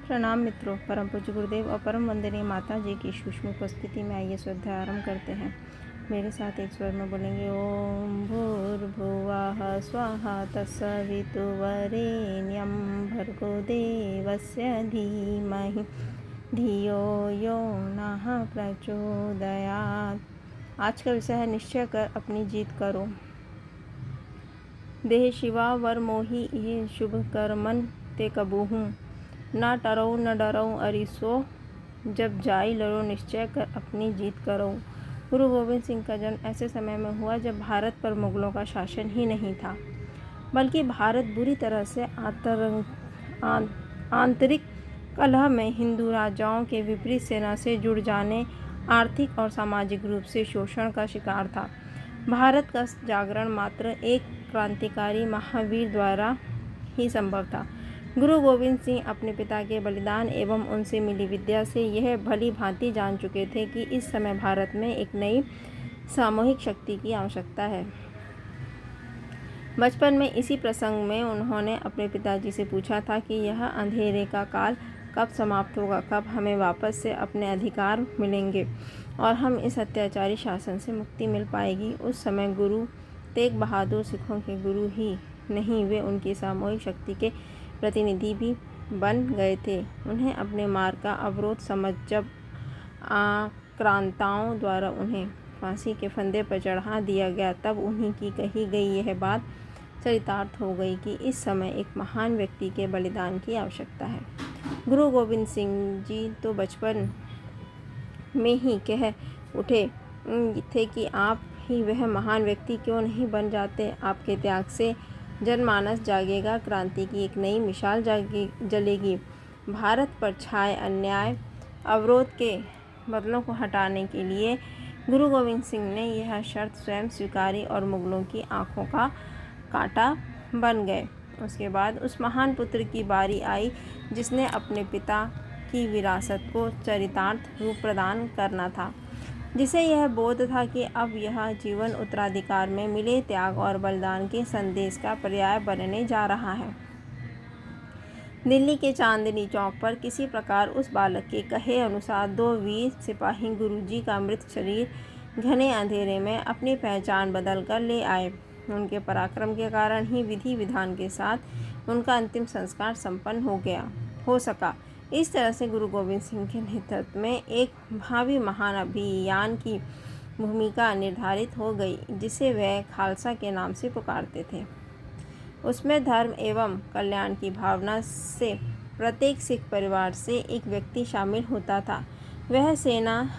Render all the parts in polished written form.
प्रणाम मित्रों, परम पूज्य गुरुदेव और परम वंदनीय माता जी की सूक्ष्म उपस्थिति में आइए स्वाध्याय आरंभ करते हैं। मेरे साथ एक स्वर में बोलेंगे ओम भूर्भुवः स्वाहा तत्सवितुर्वरेण्यं भर्गो देवस्य धीमहि धियो यो नः प्रचोदयात्। आज का विषय है निश्चय कर अपनी जीत करो। देह शिवा वर मोही ये शुभ कर्मन ते कबूहूँ ना टरो न डरो अरिसो जब जाई लड़ो निश्चय कर अपनी जीत करो। गुरु गोविंद सिंह का जन्म ऐसे समय में हुआ जब भारत पर मुगलों का शासन ही नहीं था, बल्कि भारत बुरी तरह से आंतरिक कलह में हिंदू राजाओं के विपरीत सेना से जुड़ जाने, आर्थिक और सामाजिक रूप से शोषण का शिकार था। भारत का जागरण मात्र एक क्रांतिकारी महावीर द्वारा ही संभव था। गुरु गोविंद सिंह अपने पिता के बलिदान एवं उनसे मिली विद्या से यह भली भांति जान चुके थे कि इस समय भारत में एक नई सामूहिक शक्ति की आवश्यकता है। बचपन में इसी प्रसंग में उन्होंने अपने पिताजी से पूछा था कि यह अंधेरे का काल कब समाप्त होगा, कब हमें वापस से अपने अधिकार मिलेंगे और हम इस अत्याचारी शासन से मुक्ति मिल पाएगी। उस समय गुरु तेग बहादुर सिखों के गुरु ही नहीं, वे उनकी सामूहिक शक्ति के प्रतिनिधि भी बन गए थे। उन्हें अपने मार्ग का अवरोध समझ जब आक्रांताओं द्वारा उन्हें फांसी के फंदे पर चढ़ा दिया गया, तब उन्हीं की कही गई यह बात चरितार्थ हो गई कि इस समय एक महान व्यक्ति के बलिदान की आवश्यकता है। गुरु गोविंद सिंह जी तो बचपन में ही कह उठे थे कि आप ही वह महान व्यक्ति क्यों नहीं बन जाते। आपके त्याग से जनमानस जागेगा, क्रांति की एक नई मिसाल जलेगी। भारत पर छाए अन्याय अवरोध के बदलों को हटाने के लिए गुरु गोविंद सिंह ने यह शर्त स्वयं स्वीकारी और मुगलों की आंखों का कांटा बन गए। उसके बाद उस महान पुत्र की बारी आई जिसने अपने पिता की विरासत को चरितार्थ रूप प्रदान करना था, जिसे यह बोध था कि अब यह जीवन उत्तराधिकार में मिले त्याग और बलिदान के संदेश का पर्याय बनने जा रहा है। दिल्ली के चांदनी चौक पर किसी प्रकार उस बालक के कहे अनुसार दो वीर सिपाही गुरुजी का मृत शरीर घने अंधेरे में अपनी पहचान बदल कर ले आए। उनके पराक्रम के कारण ही विधि विधान के साथ उनका अंतिम संस्कार संपन्न हो सका। इस तरह से गुरु गोविंद सिंह के नेतृत्व में एक भावी महान अभियान की भूमिका निर्धारित हो गई, जिसे वह खालसा के नाम से पुकारते थे। उसमें धर्म एवं कल्याण की भावना से प्रत्येक सिख परिवार से एक व्यक्ति शामिल होता था। वह सेना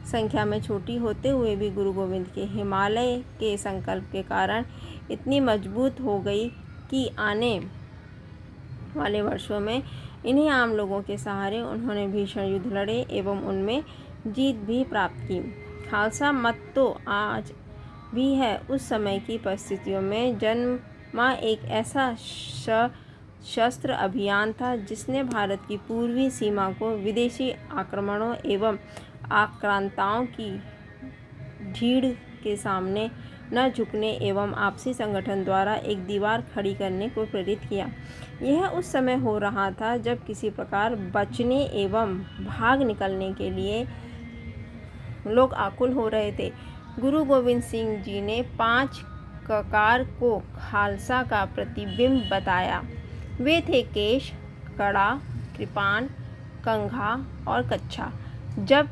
संख्या में छोटी होते हुए भी गुरु गोविंद के हिमालय के संकल्प के कारण इतनी मजबूत हो गई कि आने वाले वर्षों में इन्हीं आम लोगों के सहारे उन्होंने भीषण युद्ध लड़े एवं उनमें जीत भी प्राप्त की। खालसा मत तो आज भी है, उस समय की परिस्थितियों में जन्मा एक ऐसा सशस्त्र अभियान था जिसने भारत की पूर्वी सीमा को विदेशी आक्रमणों एवं आक्रांताओं की भीड़ के सामने न झुकने एवं आपसी संगठन द्वारा एक दीवार खड़ी करने को प्रेरित किया। यह उस समय हो रहा था जब किसी प्रकार बचने एवं भाग निकलने के लिए लोग आकुल हो रहे थे। गुरु गोविंद सिंह जी ने 5 ककार को खालसा का प्रतिबिंब बताया। वे थे केश, कड़ा, कृपाण, कंघा और कच्छा। जब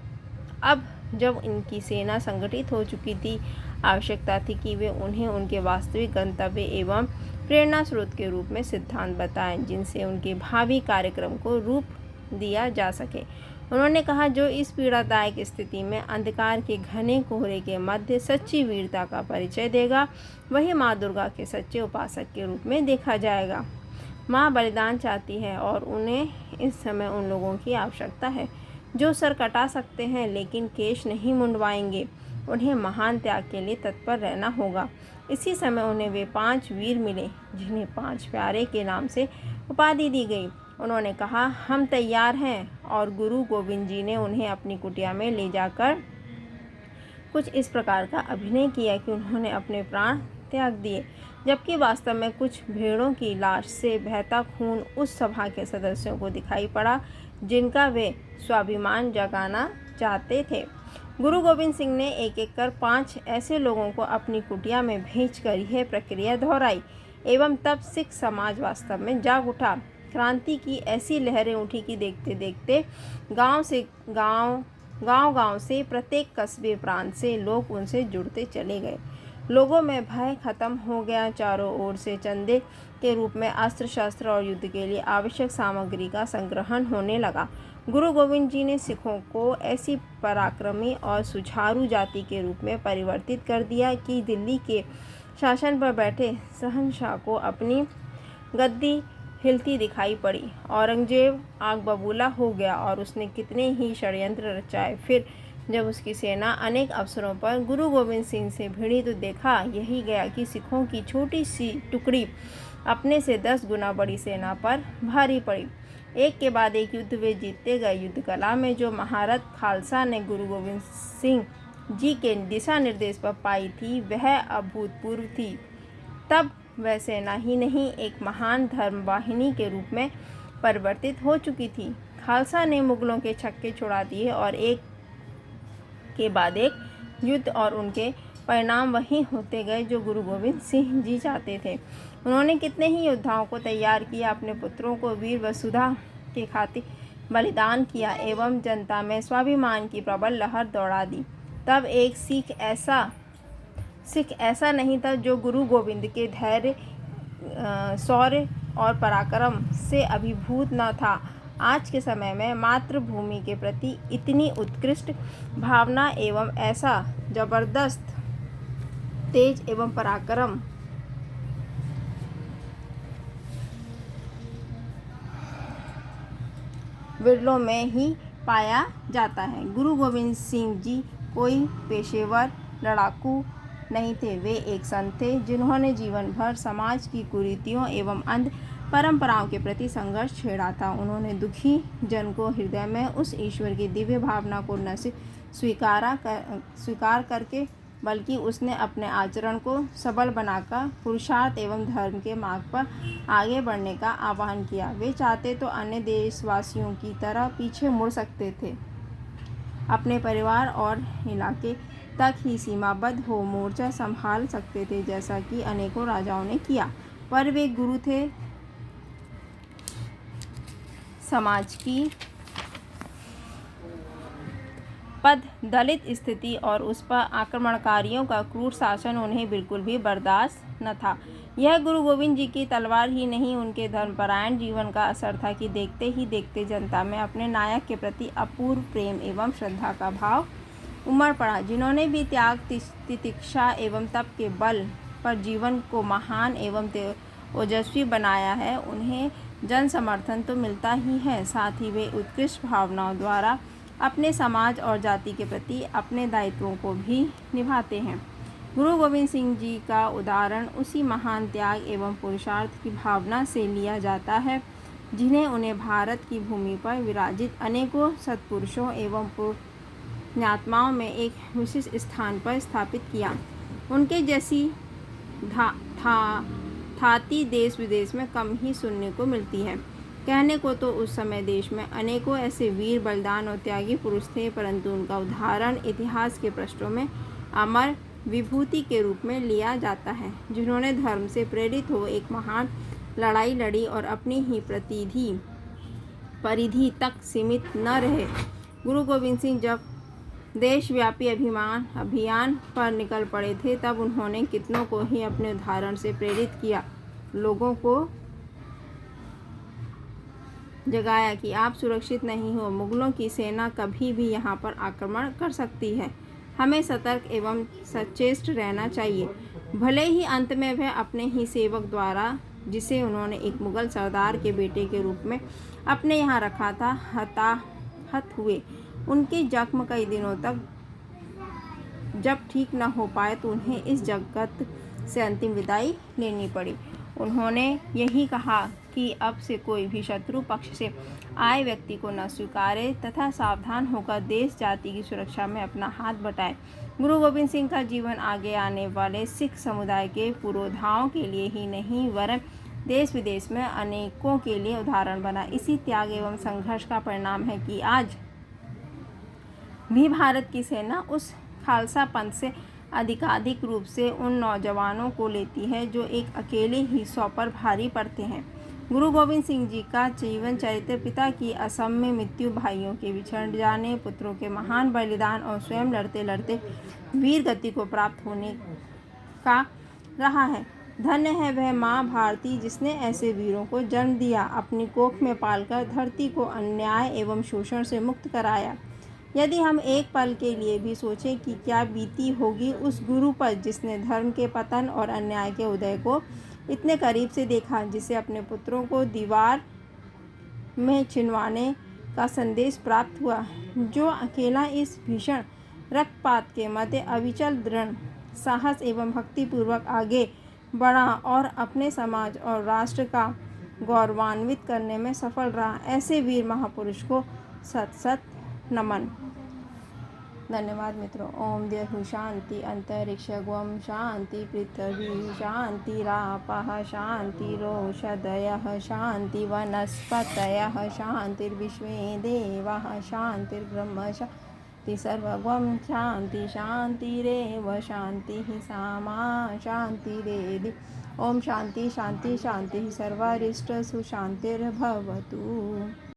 इनकी सेना संगठित हो चुकी थी, आवश्यकता थी कि वे उन्हें उनके वास्तविक गंतव्य एवं प्रेरणा स्रोत के रूप में सिद्धांत बताएं, जिनसे उनके भावी कार्यक्रम को रूप दिया जा सके। उन्होंने कहा, जो इस पीड़ादायक स्थिति में अंधकार के घने कोहरे के मध्य सच्ची वीरता का परिचय देगा, वही माँ दुर्गा के सच्चे उपासक के रूप में देखा जाएगा। माँ बलिदान चाहती है और उन्हें इस समय उन लोगों की आवश्यकता है जो सर कटा सकते हैं लेकिन केश नहीं मुंडवाएंगे। उन्हें महान त्याग के लिए तत्पर रहना होगा। इसी समय उन्हें वे 5 वीर मिले जिन्हें 5 प्यारे के नाम से उपाधि दी गई। उन्होंने कहा, हम तैयार हैं, और गुरु गोविंद जी ने उन्हें अपनी कुटिया में ले जाकर कुछ इस प्रकार का अभिनय किया कि उन्होंने अपने प्राण त्याग दिए। जबकि वास्तव में कुछ भेड़ों की लाश से बहता खून उस सभा के सदस्यों को दिखाई पड़ा जिनका वे स्वाभिमान जगाना चाहते थे। गुरु गोविंद सिंह ने एक एक कर 5 ऐसे लोगों को अपनी कुटिया में भेजकर यह प्रक्रिया दोहराई एवं तब सिख समाज वास्तव में जाग उठा। क्रांति की ऐसी लहरें उठी कि देखते देखते गांव से प्रत्येक कस्बे प्रांत से लोग उनसे जुड़ते चले गए। लोगों में भय खत्म हो गया। चारों ओर से चंदे के रूप में अस्त्र शस्त्र और युद्ध के लिए आवश्यक सामग्री का संग्रहण होने लगा। गुरु गोविंद जी ने सिखों को ऐसी पराक्रमी और सुचारू जाति के रूप में परिवर्तित कर दिया कि दिल्ली के शासन पर बैठे शहंशाह को अपनी गद्दी हिलती दिखाई पड़ी। औरंगजेब आग बबूला हो गया और उसने कितने ही षड्यंत्र रचाए। फिर जब उसकी सेना अनेक अवसरों पर गुरु गोविंद सिंह से भिड़ी तो देखा यही गया कि सिखों की छोटी सी टुकड़ी अपने से 10 गुना बड़ी सेना पर भारी पड़ी। एक के बाद एक युद्ध वे जीतते गए। युद्ध कला में जो महारत खालसा ने गुरु गोविंद सिंह जी के दिशा निर्देश पर पाई थी वह अभूतपूर्व थी। तब वह सेना ही नहीं एक महान धर्मवाहिनी के रूप में परिवर्तित हो चुकी थी। खालसा ने मुगलों के छक्के छुड़ा दिए और एक के बाद एक युद्ध और उनके परिणाम वही होते गए जो गुरु गोविंद सिंह जी चाहते थे। उन्होंने कितने ही योद्धाओं को तैयार किया, अपने पुत्रों को वीर वसुधा के खातिर बलिदान किया एवं जनता में स्वाभिमान की प्रबल लहर दौड़ा दी। तब एक सिख ऐसा नहीं था जो गुरु गोविंद के धैर्य, शौर्य और पराक्रम से अभिभूत न था। आज के समय में मातृभूमि के प्रति इतनी उत्कृष्ट भावना एवं ऐसा जबरदस्त तेज एवं पराक्रम विरलों में ही पाया जाता है। गुरु गोविंद सिंह जी कोई पेशेवर लड़ाकू नहीं थे। वे एक संत थे जिन्होंने जीवन भर समाज की कुरीतियों एवं अंध परंपराओं के प्रति संघर्ष छेड़ा था। उन्होंने दुखी जन को हृदय में उस ईश्वर की दिव्य भावना को न स्वीकार करके बल्कि उसने अपने आचरण को सबल बनाकर पुरुषार्थ एवं धर्म के मार्ग पर आगे बढ़ने का आह्वान किया। वे चाहते तो अन्य देशवासियों की तरह पीछे मुड़ सकते थे, अपने परिवार और इलाके तक ही सीमाबद्ध हो मोर्चा संभाल सकते थे जैसा कि अनेकों राजाओं ने किया, पर वे गुरु थे। समाज की पद दलित स्थिति और उस पर आक्रमणकारियों का क्रूर शासन उन्हें बिल्कुल भी बर्दाश्त न था। यह गुरु गोविंद जी की तलवार ही नहीं उनके धर्मपरायण जीवन का असर था कि देखते ही देखते जनता में अपने नायक के प्रति अपूर्व प्रेम एवं श्रद्धा का भाव उमड़ पड़ा। जिन्होंने भी त्याग, तितिक्षा एवं तप के बल पर जीवन को महान एवं ओजस्वी बनाया है उन्हें जन समर्थन तो मिलता ही है, साथ ही वे उत्कृष्ट भावनाओं द्वारा अपने समाज और जाति के प्रति अपने दायित्वों को भी निभाते हैं। गुरु गोविंद सिंह जी का उदाहरण उसी महान त्याग एवं पुरुषार्थ की भावना से लिया जाता है जिन्हें उन्हें भारत की भूमि पर विराजित अनेकों सत्पुरुषों एवं पुण्यात्माओं में एक विशिष्ट स्थान पर स्थापित किया। उनके जैसी थाती देश विदेश में कम ही सुनने को मिलती है। कहने को तो उस समय देश में अनेकों ऐसे वीर, बलिदान और त्यागी पुरुष थे, परंतु उनका उदाहरण इतिहास के पृष्ठों में अमर विभूति के रूप में लिया जाता है, जिन्होंने धर्म से प्रेरित हो एक महान लड़ाई लड़ी और अपनी ही परिधि तक सीमित न रहे। गुरु गोविंद सिंह जब देशव्यापी अभियान पर निकल पड़े थे तब उन्होंने कितनों को ही अपने उदाहरण से प्रेरित किया, लोगों को जगाया कि आप सुरक्षित नहीं हो, मुगलों की सेना कभी भी यहाँ पर आक्रमण कर सकती है, हमें सतर्क एवं सचेत रहना चाहिए। भले ही अंत में वह अपने ही सेवक द्वारा, जिसे उन्होंने एक मुगल सरदार के बेटे के रूप में अपने यहाँ रखा था, हताहत हुए। उनके जख्म कई दिनों तक जब ठीक न हो पाए तो उन्हें इस जगत से अंतिम विदाई लेनी पड़ी। उन्होंने यही कहा कि अब से कोई भी शत्रु पक्ष से आए व्यक्ति को न स्वीकारे तथा सावधान होकर देश जाति की सुरक्षा में अपना हाथ बटाए। गुरु गोविंद सिंह का जीवन आगे आने वाले सिख समुदाय के पुरोधाओं के लिए ही नहीं वरन देश विदेश में अनेकों के लिए उदाहरण बना। इसी त्याग एवं संघर्ष का परिणाम है कि आज भी भारत की सेना उस खालसा पंथ से अधिकाधिक रूप से उन नौजवानों को लेती है जो एक अकेले ही 100 पर भारी पड़ते हैं। गुरु गोविंद सिंह जी का जीवन चरित्र पिता की असम्य मृत्यु, भाइयों के बिछड़ जाने, पुत्रों के महान बलिदान और स्वयं लड़ते लड़ते वीर गति को प्राप्त होने का रहा है। धन्य है वह माँ भारती जिसने ऐसे वीरों को जन्म दिया, अपनी कोख में पालकर धरती को अन्याय एवं शोषण से मुक्त कराया। यदि हम एक पल के लिए भी सोचें कि क्या बीती होगी उस गुरु पर जिसने धर्म के पतन और अन्याय के उदय को इतने करीब से देखा, जिसे अपने पुत्रों को दीवार में चिनवाने का संदेश प्राप्त हुआ, जो अकेला इस भीषण रक्तपात के मध्य अविचल दृढ़ साहस एवं भक्तिपूर्वक आगे बढ़ा और अपने समाज और राष्ट्र का गौरवान्वित करने में सफल रहा। ऐसे वीर महापुरुष को सत सत नमन। धन्यवाद मित्रों। ओम देहु शांति अंतरिक्षगुम शांति पृथ्वी शांति रापः शांति रोषधयः शांति वनस्पतयः शांतिर्विश्वे देवाः शांतिर्ब्रह्म शांति सर्वगुम शांति शांतिरेव शांतिः सामा शांतिरेधि। ओम शांति शांति शांति सर्वारिष्टसु शांतिर्भवतु।